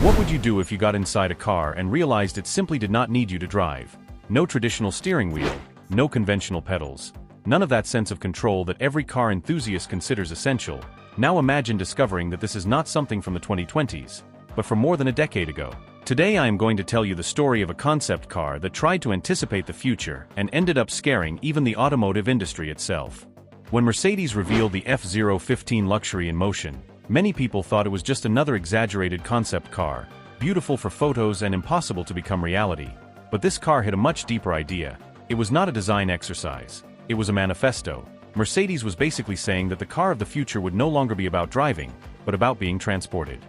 What would you do if you got inside a car and realized it simply did not need you to drive? No traditional steering wheel, no conventional pedals, none of that sense of control that every car enthusiast considers essential. Now imagine discovering that this is not something from the 2020s, but from more than a decade ago. Today I am going to tell you the story of a concept car that tried to anticipate the future and ended up scaring even the automotive industry itself. When Mercedes revealed the F-015 Luxury in motion, many people thought it was just another exaggerated concept car, beautiful for photos and impossible to become reality. But this car had a much deeper idea. It was not a design exercise. It was a manifesto. Mercedes was basically saying that the car of the future would no longer be about driving, but about being transported.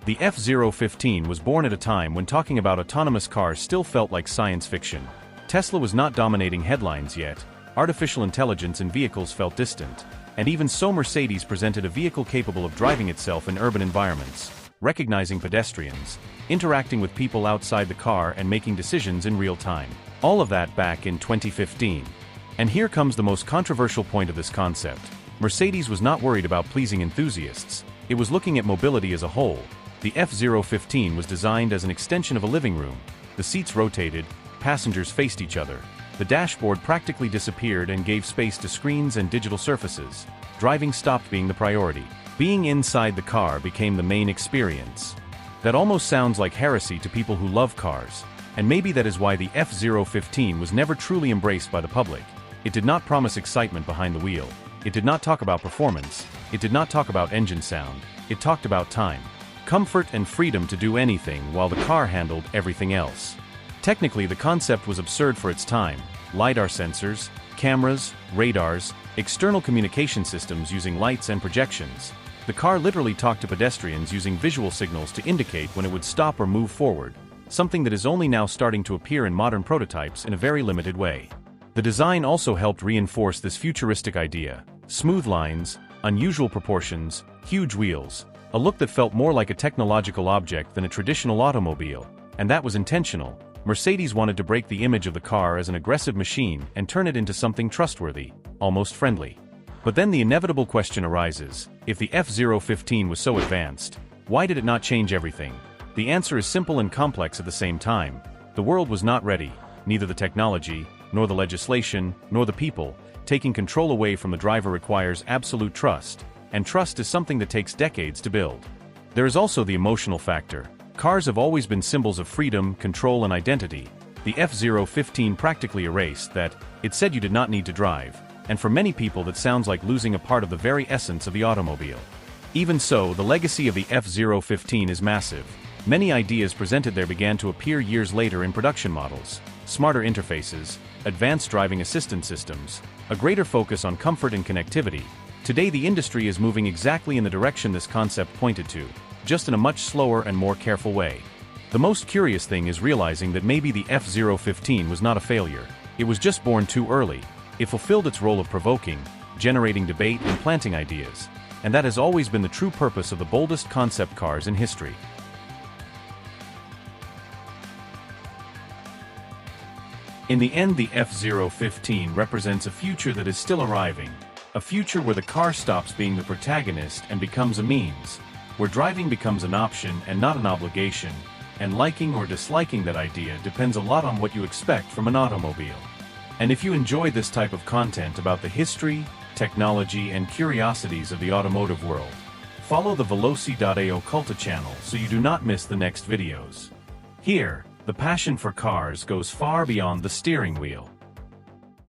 The F-015 was born at a time when talking about autonomous cars still felt like science fiction. Tesla was not dominating headlines yet, artificial intelligence in vehicles felt distant, and even so Mercedes presented a vehicle capable of driving itself in urban environments, recognizing pedestrians, interacting with people outside the car and making decisions in real time. All of that back in 2015. And here comes the most controversial point of this concept. Mercedes was not worried about pleasing enthusiasts. It was looking at mobility as a whole. The F-015 was designed as an extension of a living room. The seats rotated, passengers faced each other. The dashboard practically disappeared and gave space to screens and digital surfaces. Driving stopped being the priority. Being inside the car became the main experience. That almost sounds like heresy to people who love cars. And maybe that is why the F-015 was never truly embraced by the public. It did not promise excitement behind the wheel. It did not talk about performance. It did not talk about engine sound. It talked about time. Comfort and freedom to do anything while the car handled everything else. Technically, the concept was absurd for its time. LiDAR sensors, cameras, radars, external communication systems using lights and projections. The car literally talked to pedestrians using visual signals to indicate when it would stop or move forward, something that is only now starting to appear in modern prototypes in a very limited way. The design also helped reinforce this futuristic idea. Smooth lines, unusual proportions, huge wheels. A look that felt more like a technological object than a traditional automobile. And that was intentional. Mercedes wanted to break the image of the car as an aggressive machine and turn it into something trustworthy, almost friendly. But then the inevitable question arises, if the F-015 was so advanced, why did it not change everything? The answer is simple and complex at the same time. The world was not ready, neither the technology, nor the legislation, nor the people. Taking control away from the driver requires absolute trust. And trust is something that takes decades to build. There is also the emotional factor. Cars have always been symbols of freedom, control and identity. The F-015 practically erased that. It said you did not need to drive. And for many people that sounds like losing a part of the very essence of the automobile. Even so, the legacy of the F-015 is massive. Many ideas presented there began to appear years later in production models. Smarter interfaces, advanced driving assistance systems, a greater focus on comfort and connectivity. Today the industry is moving exactly in the direction this concept pointed to, just in a much slower and more careful way. The most curious thing is realizing that maybe the F-015 was not a failure. It was just born too early. It fulfilled its role of provoking, generating debate and planting ideas. And that has always been the true purpose of the boldest concept cars in history. In the end, the F-015 represents a future that is still arriving. A future where the car stops being the protagonist and becomes a means, where driving becomes an option and not an obligation, and liking or disliking that idea depends a lot on what you expect from an automobile. And if you enjoy this type of content about the history, technology, and curiosities of the automotive world, follow the Veloci.ao Culta channel so you do not miss the next videos. Here, the passion for cars goes far beyond the steering wheel.